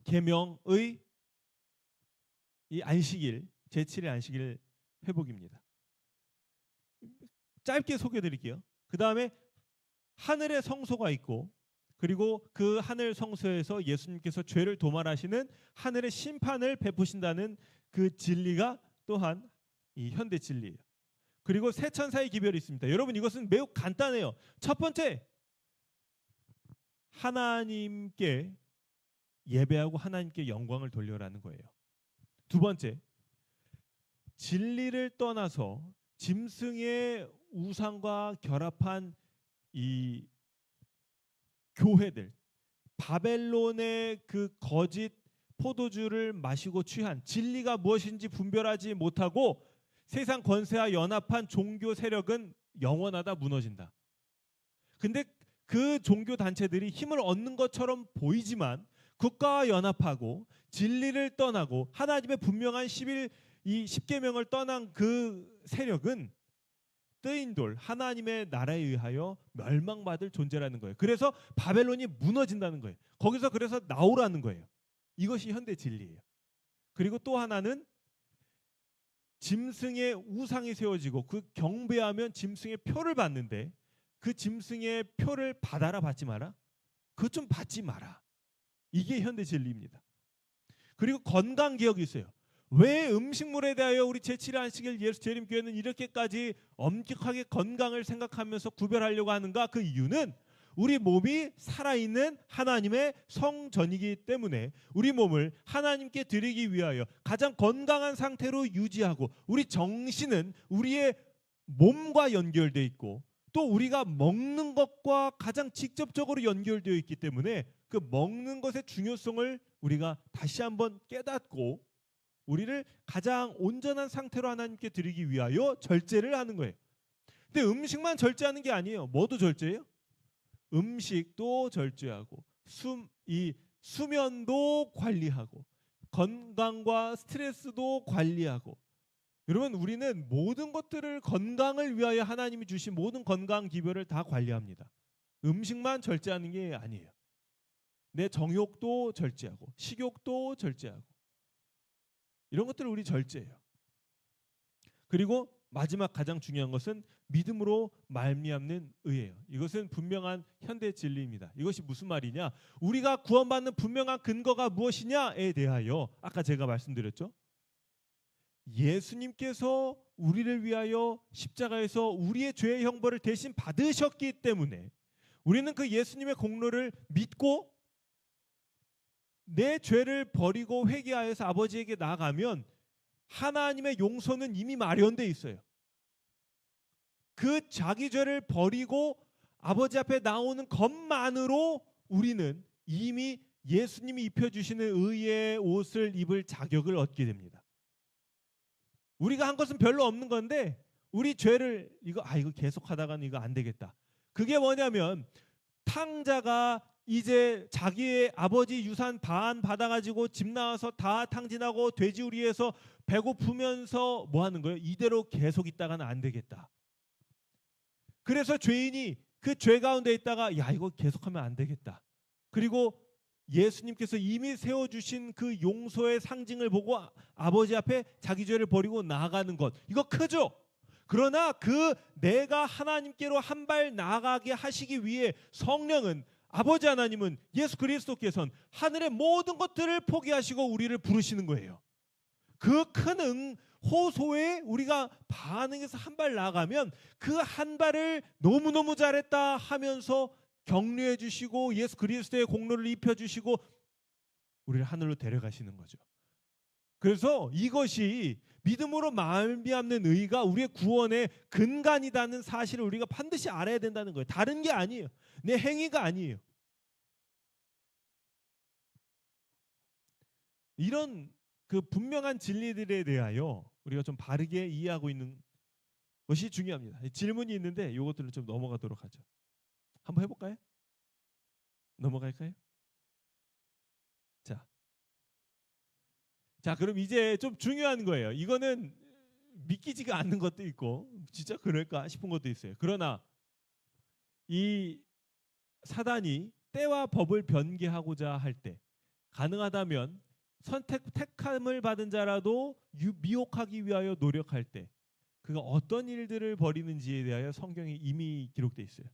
계명의 이 안식일, 제7일 안식일 회복입니다. 짧게 소개해드릴게요. 그 다음에 하늘의 성소가 있고, 그리고 그 하늘 성소에서 예수님께서 죄를 도말하시는 하늘의 심판을 베푸신다는 그 진리가 또한 이 현대 진리예요. 그리고 새 천사의 기별이 있습니다. 여러분, 이것은 매우 간단해요. 첫 번째, 하나님께 예배하고 하나님께 영광을 돌려라는 거예요. 두 번째, 진리를 떠나서 짐승의 우상과 결합한 이 교회들, 바벨론의 그 거짓 포도주를 마시고 취한, 진리가 무엇인지 분별하지 못하고 세상 권세와 연합한 종교 세력은 영원하다, 무너진다. 근데 그 종교 단체들이 힘을 얻는 것처럼 보이지만 국가와 연합하고 진리를 떠나고 하나님의 분명한 이 십계명을 떠난 그 세력은 뜨인 돌, 하나님의 나라에 의하여 멸망받을 존재라는 거예요. 그래서 바벨론이 무너진다는 거예요. 거기서 그래서 나오라는 거예요. 이것이 현대 진리예요. 그리고 또 하나는 짐승의 우상이 세워지고 그 경배하면 짐승의 표를 받는데, 그 짐승의 표를 받아라 받지 마라? 그것 좀 받지 마라. 이게 현대 진리입니다. 그리고 건강 개혁이 있어요. 왜 음식물에 대하여 우리 제7일 안식일 예수 재림교회는 이렇게까지 엄격하게 건강을 생각하면서 구별하려고 하는가? 그 이유는 우리 몸이 살아있는 하나님의 성전이기 때문에 우리 몸을 하나님께 드리기 위하여 가장 건강한 상태로 유지하고, 우리 정신은 우리의 몸과 연결되어 있고 또 우리가 먹는 것과 가장 직접적으로 연결되어 있기 때문에 그 먹는 것의 중요성을 우리가 다시 한번 깨닫고 우리를 가장 온전한 상태로 하나님께 드리기 위하여 절제를 하는 거예요. 근데 음식만 절제하는 게 아니에요. 뭐도 절제해요? 음식도 절제하고 이 수면도 관리하고 건강과 스트레스도 관리하고. 여러분, 우리는 모든 것들을 건강을 위하여 하나님이 주신 모든 건강 기별을 다 관리합니다. 음식만 절제하는 게 아니에요. 내 정욕도 절제하고 식욕도 절제하고 이런 것들을 우리 절제해요. 그리고 마지막 가장 중요한 것은 믿음으로 말미암는 의예요. 이것은 분명한 현대 진리입니다. 이것이 무슨 말이냐? 우리가 구원받는 분명한 근거가 무엇이냐에 대하여 아까 제가 말씀드렸죠. 예수님께서 우리를 위하여 십자가에서 우리의 죄의 형벌을 대신 받으셨기 때문에 우리는 그 예수님의 공로를 믿고 내 죄를 버리고 회개하여서 아버지에게 나아가면 하나님의 용서는 이미 마련되어 있어요. 그 자기 죄를 버리고 아버지 앞에 나오는 것만으로 우리는 이미 예수님이 입혀주시는 의의 옷을 입을 자격을 얻게 됩니다. 우리가 한 것은 별로 없는 건데 우리 죄를 이거 계속 하다가는 이거 안 되겠다. 그게 뭐냐면 탕자가 이제 자기의 아버지 유산 반 받아가지고 집 나와서 다 탕진하고 돼지우리에서 배고프면서 뭐 하는 거예요? 이대로 계속 있다가는 안 되겠다. 그래서 죄인이 그 죄 가운데 있다가 야 이거 계속하면 안 되겠다. 그리고 예수님께서 이미 세워주신 그 용서의 상징을 보고 아버지 앞에 자기 죄를 버리고 나아가는 것, 이거 크죠? 그러나 그 내가 하나님께로 한 발 나아가게 하시기 위해 성령은 아버지 하나님은 예수 그리스도께서는 하늘의 모든 것들을 포기하시고 우리를 부르시는 거예요. 그 큰 호소에 우리가 반응해서 한 발 나아가면 그 한 발을 너무너무 잘했다 하면서 격려해 주시고 예수 그리스도의 공로를 입혀주시고 우리를 하늘로 데려가시는 거죠. 그래서 이것이 믿음으로 말미암는 의가 우리의 구원의 근간이라는 사실을 우리가 반드시 알아야 된다는 거예요. 다른 게 아니에요. 내 행위가 아니에요. 이런 그 분명한 진리들에 대하여 우리가 좀 바르게 이해하고 있는 것이 중요합니다. 질문이 있는데 이것들을 좀 넘어가도록 하죠. 한번 해볼까요? 넘어갈까요? 자, 그럼 이제 좀 중요한 거예요. 이거는 믿기지가 않는 것도 있고 진짜 그럴까 싶은 것도 있어요. 그러나 이 사단이 때와 법을 변개하고자 할 때 가능하다면 택함을 받은 자라도 미혹하기 위하여 노력할 때 그가 어떤 일들을 벌이는지에 대하여 성경이 이미 기록되어 있어요.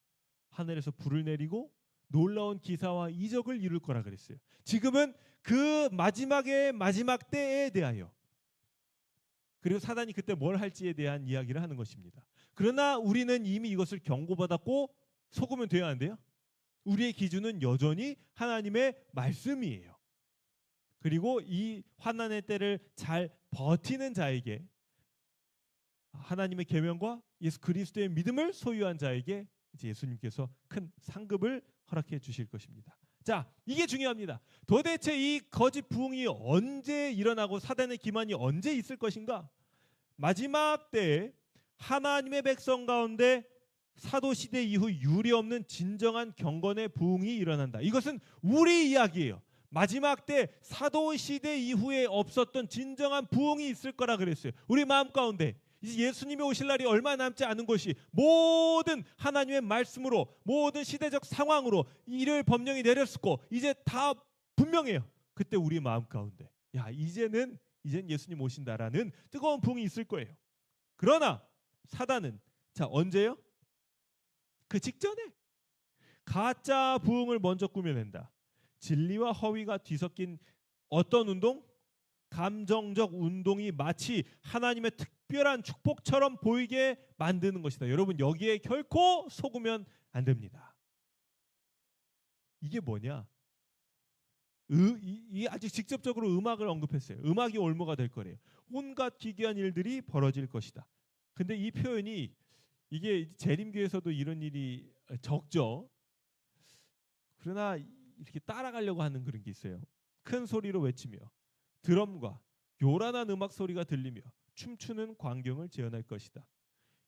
하늘에서 불을 내리고 놀라운 기사와 이적을 이룰 거라 그랬어요. 지금은 그 마지막의 마지막 때에 대하여 그리고 사단이 그때 뭘 할지에 대한 이야기를 하는 것입니다. 그러나 우리는 이미 이것을 경고받았고 속으면 돼야 안 돼요? 우리의 기준은 여전히 하나님의 말씀이에요. 그리고 이 환난의 때를 잘 버티는 자에게 하나님의 계명과 예수 그리스도의 믿음을 소유한 자에게 이제 예수님께서 큰 상급을 허락해 주실 것입니다. 자, 이게 중요합니다. 도대체 이 거짓 부흥이 언제 일어나고 사단의 기만이 언제 있을 것인가? 마지막 때에 하나님의 백성 가운데 사도 시대 이후 유례없는 진정한 경건의 부흥이 일어난다. 이것은 우리 이야기예요. 마지막 때 사도 시대 이후에 없었던 진정한 부흥이 있을 거라 그랬어요. 우리 마음 가운데 이제 예수님이 오실 날이 얼마 남지 않은 것이 모든 하나님의 말씀으로 모든 시대적 상황으로 이를 법령이 내렸고 이제 다 분명해요. 그때 우리 마음 가운데 야 이제는 예수님 오신다라는 뜨거운 부흥이 있을 거예요. 그러나 사단은 자 언제요? 그 직전에 가짜 부흥을 먼저 꾸며낸다. 진리와 허위가 뒤섞인 어떤 운동? 감정적 운동이 마치 하나님의 특별한 축복처럼 보이게 만드는 것이다. 여러분 여기에 결코 속으면 안 됩니다. 이게 뭐냐? 이 아주 직접적으로 음악을 언급했어요. 음악이 올무가 될 거래요. 온갖 기괴한 일들이 벌어질 것이다. 근데 이 표현이 이게 재림교에서도 이런 일이 적죠. 그러나 이렇게 따라가려고 하는 그런 게 있어요. 큰 소리로 외치며 드럼과 요란한 음악 소리가 들리며 춤추는 광경을 재현할 것이다.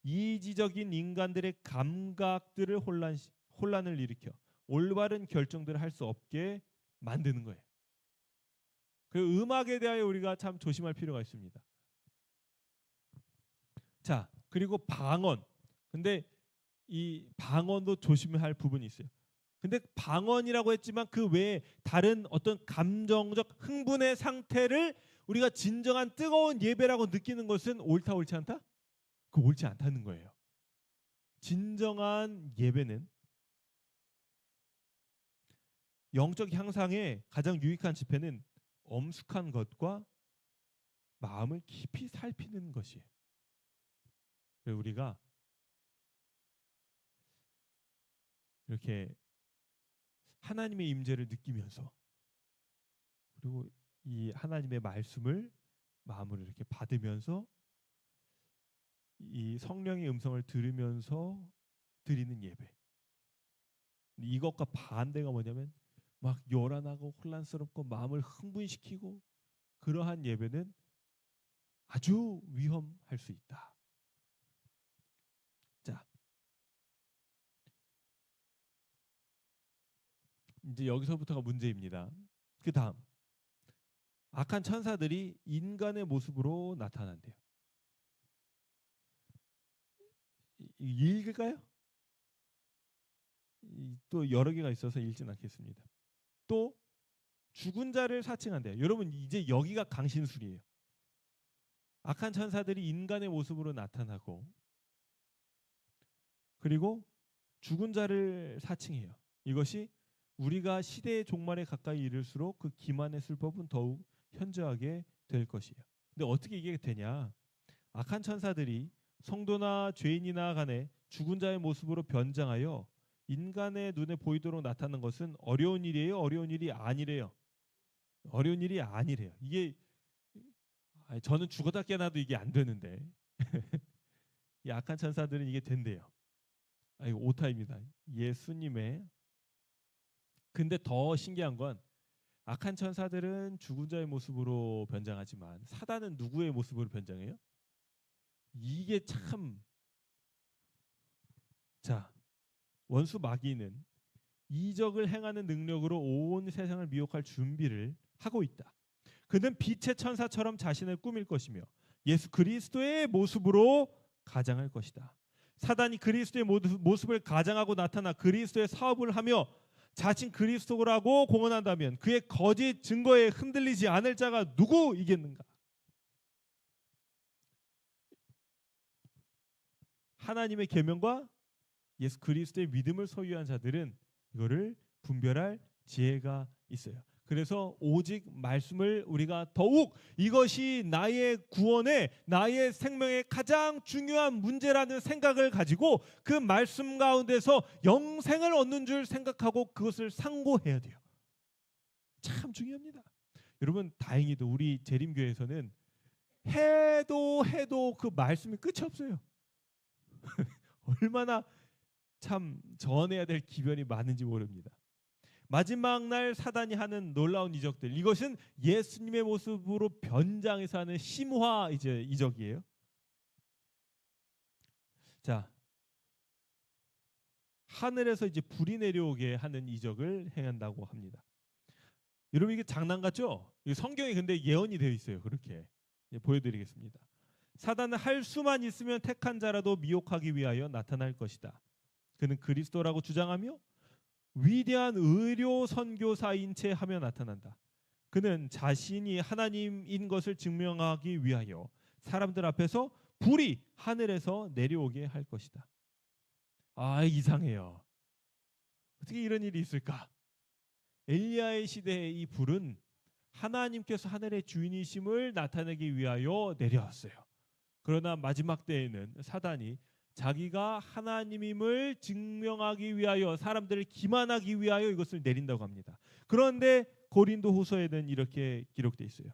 이지적인 인간들의 감각들을 혼란을 일으켜 올바른 결정들을 할 수 없게 만드는 거예요. 그 음악에 대하여 우리가 참 조심할 필요가 있습니다. 자, 그리고 방언. 근데 이 방언도 조심해야 할 부분이 있어요. 근데 방언이라고 했지만 그 외에 다른 어떤 감정적 흥분의 상태를 우리가 진정한 뜨거운 예배라고 느끼는 것은 옳다 옳지 않다? 그 옳지 않다는 거예요. 진정한 예배는 영적 향상에 가장 유익한 집회는 엄숙한 것과 마음을 깊이 살피는 것이에요. 우리가 이렇게 하나님의 임재를 느끼면서 그리고 이 하나님의 말씀을 마음으로 이렇게 받으면서 이 성령의 음성을 들으면서 드리는 예배. 이것과 반대가 뭐냐면 막 요란하고 혼란스럽고 마음을 흥분시키고 그러한 예배는 아주 위험할 수 있다. 자, 이제 여기서부터가 문제입니다. 그 다음 악한 천사들이 인간의 모습으로 나타난대요. 읽을까요? 또 여러 개가 있어서 읽진 않겠습니다. 또 죽은 자를 사칭한대요. 여러분 이제 여기가 강신술이에요. 악한 천사들이 인간의 모습으로 나타나고 그리고 죽은 자를 사칭해요. 이것이 우리가 시대의 종말에 가까이 이를수록 그 기만의 술법은 더욱 현저하게 될 것이에요. 근데 어떻게 이게 되냐? 악한 천사들이 성도나 죄인이나 간에 죽은 자의 모습으로 변장하여 인간의 눈에 보이도록 나타나는 것은 어려운 일이에요? 어려운 일이 아니래요. 어려운 일이 아니래요. 이게 저는 죽었다 깨어나도 이게 안 되는데 이 악한 천사들은 이게 된대요. 이거 오타입니다. 예수님의. 근데 더 신기한 건 악한 천사들은 죽은 자의 모습으로 변장하지만 사단은 누구의 모습으로 변장해요? 이게 참. 자, 원수 마귀는 이적을 행하는 능력으로 온 세상을 미혹할 준비를 하고 있다. 그는 빛의 천사처럼 자신을 꾸밀 것이며 예수 그리스도의 모습으로 가장할 것이다. 사단이 그리스도의 모습을 가장하고 나타나 그리스도의 사업을 하며 자신 그리스도라고 공언한다면 그의 거짓 증거에 흔들리지 않을 자가 누구이겠는가? 하나님의 계명과 예수 그리스도의 믿음을 소유한 자들은 이거를 분별할 지혜가 있어요. 그래서 오직 말씀을 우리가 더욱 이것이 나의 구원의 나의 생명의 가장 중요한 문제라는 생각을 가지고 그 말씀 가운데서 영생을 얻는 줄 생각하고 그것을 상고해야 돼요. 참 중요합니다. 여러분 다행히도 우리 재림교회에서는 해도 그 말씀이 끝이 없어요. 얼마나 참 전해야 될 기별이 많은지 모릅니다. 마지막 날 사단이 하는 놀라운 이적들, 이것은 예수님의 모습으로 변장해서 하는 심화 이적이에요. 자, 하늘에서 이제 불이 내려오게 하는 이적을 행한다고 합니다. 여러분 이게 장난 같죠? 성경에 근데 예언이 되어 있어요. 그렇게 보여드리겠습니다. 사단은 할 수만 있으면 택한 자라도 미혹하기 위하여 나타날 것이다. 그는 그리스도라고 주장하며 위대한 의료 선교사인 채 하며 나타난다. 그는 자신이 하나님인 것을 증명하기 위하여 사람들 앞에서 불이 하늘에서 내려오게 할 것이다. 이상해요. 어떻게 이런 일이 있을까? 엘리야의 시대의 이 불은 하나님께서 하늘의 주인이심을 나타내기 위하여 내려왔어요. 그러나 마지막 때에는 사단이 자기가 하나님임을 증명하기 위하여 사람들을 기만하기 위하여 이것을 내린다고 합니다. 그런데 고린도후서에는 이렇게 기록되어 있어요.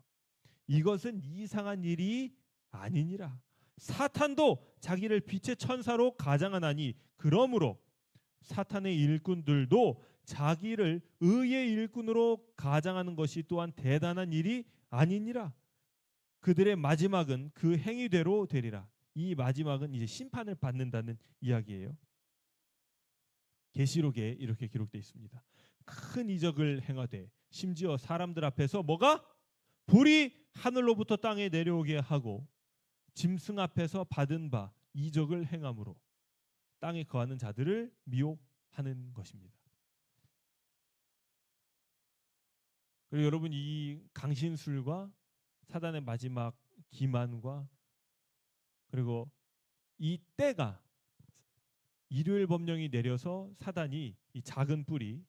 이것은 이상한 일이 아니니라. 사탄도 자기를 빛의 천사로 가장하나니 그러므로 사탄의 일꾼들도 자기를 의의 일꾼으로 가장하는 것이 또한 대단한 일이 아니니라. 그들의 마지막은 그 행위대로 되리라. 이 마지막은 이제 심판을 받는다는 이야기예요. 계시록에 이렇게 기록되어 있습니다. 큰 이적을 행하되 심지어 사람들 앞에서 뭐가? 불이 하늘로부터 땅에 내려오게 하고 짐승 앞에서 받은 바 이적을 행함으로 땅에 거하는 자들을 미혹하는 것입니다. 그리고 여러분, 이 강신술과 사단의 마지막 기만과 그리고 이 때가 일요일 법령이 내려서 사단이 이 작은 뿔이,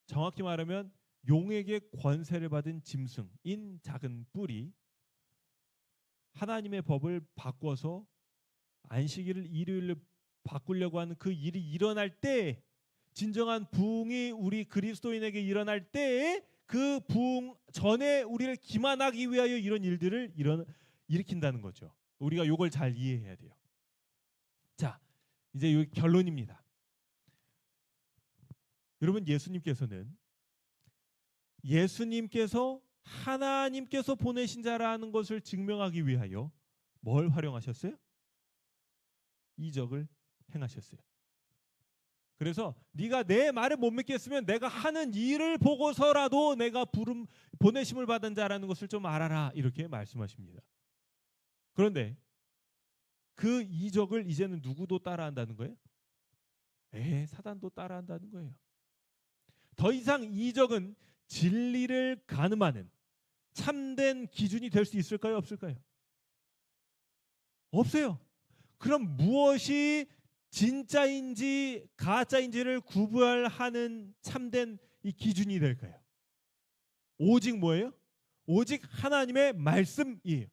정확히 말하면 용에게 권세를 받은 짐승인 작은 뿔이 하나님의 법을 바꿔서 안식일을 일요일로 바꾸려고 하는 그 일이 일어날 때, 진정한 부흥이 우리 그리스도인에게 일어날 때에 그 부흥 전에 우리를 기만하기 위하여 이런 일들을 일으킨다는 거죠. 우리가 이걸 잘 이해해야 돼요. 자, 이제 이 결론입니다. 여러분, 예수님께서 하나님께서 보내신 자라는 것을 증명하기 위하여 뭘 활용하셨어요? 이적을 행하셨어요. 그래서 네가 내 말을 못 믿겠으면 내가 하는 일을 보고서라도 내가 보내심을 받은 자라는 것을 좀 알아라, 이렇게 말씀하십니다. 그런데 그 이적을 이제는 누구도 따라한다는 거예요? 사단도 따라한다는 거예요. 더 이상 이적은 진리를 가늠하는 참된 기준이 될 수 있을까요? 없을까요? 없어요. 그럼 무엇이 진짜인지 가짜인지를 구별하는 참된 이 기준이 될까요? 오직 뭐예요? 오직 하나님의 말씀이에요.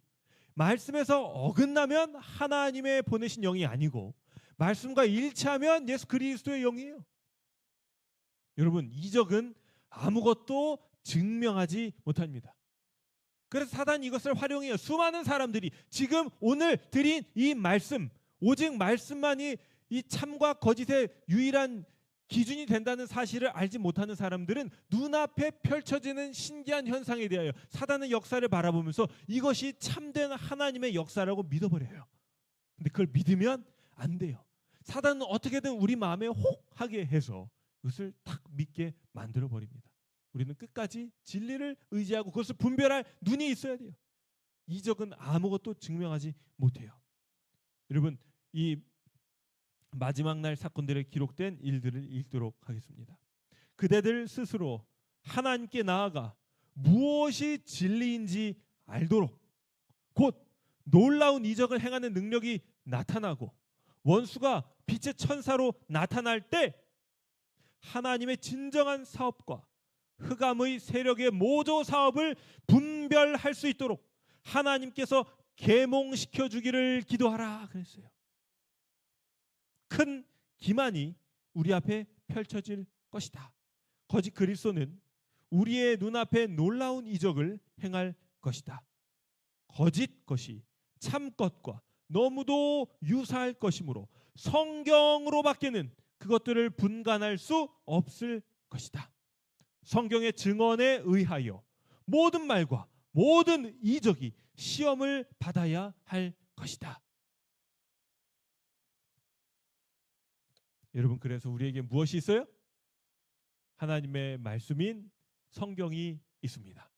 말씀에서 어긋나면 하나님의 보내신 영이 아니고, 말씀과 일치하면 예수 그리스도의 영이에요. 여러분, 이적은 아무것도 증명하지 못합니다. 그래서 사단이 이것을 활용해요. 수많은 사람들이 지금 오늘 드린 이 말씀, 오직 말씀만이 이 참과 거짓의 유일한 기준이 된다는 사실을 알지 못하는 사람들은 눈앞에 펼쳐지는 신기한 현상에 대하여 사단의 역사를 바라보면서 이것이 참된 하나님의 역사라고 믿어버려요. 근데 그걸 믿으면 안 돼요. 사단은 어떻게든 우리 마음에 혹하게 해서 그것을 탁 믿게 만들어버립니다. 우리는 끝까지 진리를 의지하고 그것을 분별할 눈이 있어야 돼요. 이적은 아무것도 증명하지 못해요. 여러분, 이 마지막 날 사건들에 기록된 일들을 읽도록 하겠습니다. 그대들 스스로 하나님께 나아가 무엇이 진리인지 알도록 곧 놀라운 이적을 행하는 능력이 나타나고 원수가 빛의 천사로 나타날 때 하나님의 진정한 사업과 흑암의 세력의 모조 사업을 분별할 수 있도록 하나님께서 계몽시켜 주기를 기도하라 그랬어요. 큰 기만이 우리 앞에 펼쳐질 것이다. 거짓 그리스도는 우리의 눈앞에 놀라운 이적을 행할 것이다. 거짓 것이 참 것과 너무도 유사할 것이므로 성경으로밖에는 그것들을 분간할 수 없을 것이다. 성경의 증언에 의하여 모든 말과 모든 이적이 시험을 받아야 할 것이다. 여러분, 그래서 우리에게 무엇이 있어요? 하나님의 말씀인 성경이 있습니다.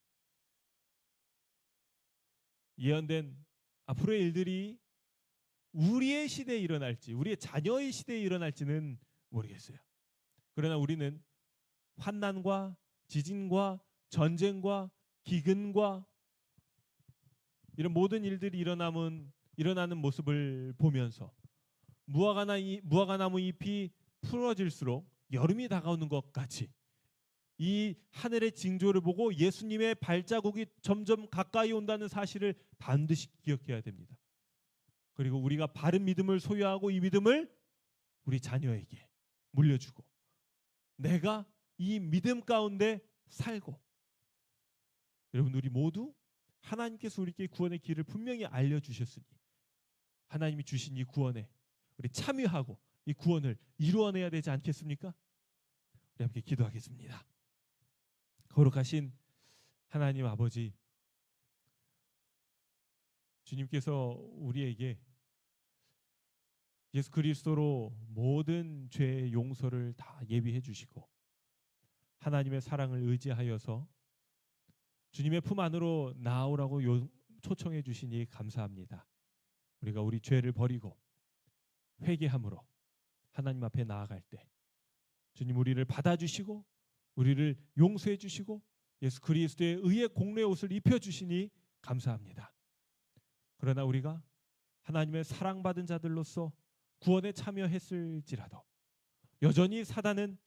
예언된 앞으로의 일들이 우리의 시대에 일어날지 우리의 자녀의 시대에 일어날지는 모르겠어요. 그러나 우리는 환난과 지진과 전쟁과 기근과 이런 모든 일들이 일어나는 모습을 보면서 무화과나무 잎이 풀어질수록 여름이 다가오는 것 같이 이 하늘의 징조를 보고 예수님의 발자국이 점점 가까이 온다는 사실을 반드시 기억해야 됩니다. 그리고 우리가 바른 믿음을 소유하고 이 믿음을 우리 자녀에게 물려주고 내가 이 믿음 가운데 살고, 여러분, 우리 모두 하나님께서 우리에게 구원의 길을 분명히 알려주셨으니 하나님이 주신 이 구원에 우리 참여하고 이 구원을 이루어내야 되지 않겠습니까? 우리 함께 기도하겠습니다. 거룩하신 하나님 아버지, 주님께서 우리에게 예수 그리스도로 모든 죄의 용서를 다 예비해 주시고 하나님의 사랑을 의지하여서 주님의 품 안으로 나오라고 초청해 주시니 감사합니다. 우리가 우리 죄를 버리고 회개함으로 하나님 앞에 나아갈 때 주님 우리를 받아주시고 우리를 용서해 주시고 예수 그리스도의 의의 공로의 옷을 입혀주시니 감사합니다. 그러나 우리가 하나님의 사랑받은 자들로서 구원에 참여했을지라도 여전히 사단은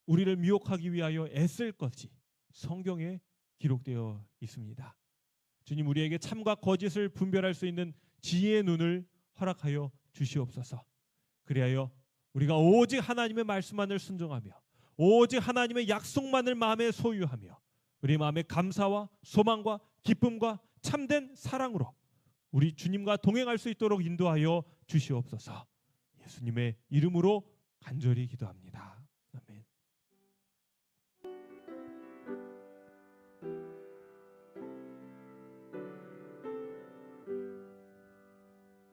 우리를 미혹하기 위하여 애쓸 것이 성경에 기록되어 있습니다. 주님 우리에게 참과 거짓을 분별할 수 있는 지혜의 눈을 허락하여 주시옵소서. 그리하여 우리가 오직 하나님의 말씀만을 순종하며 오직 하나님의 약속만을 마음에 소유하며 우리 마음의 감사와 소망과 기쁨과 참된 사랑으로 우리 주님과 동행할 수 있도록 인도하여 주시옵소서. 예수님의 이름으로 간절히 기도합니다.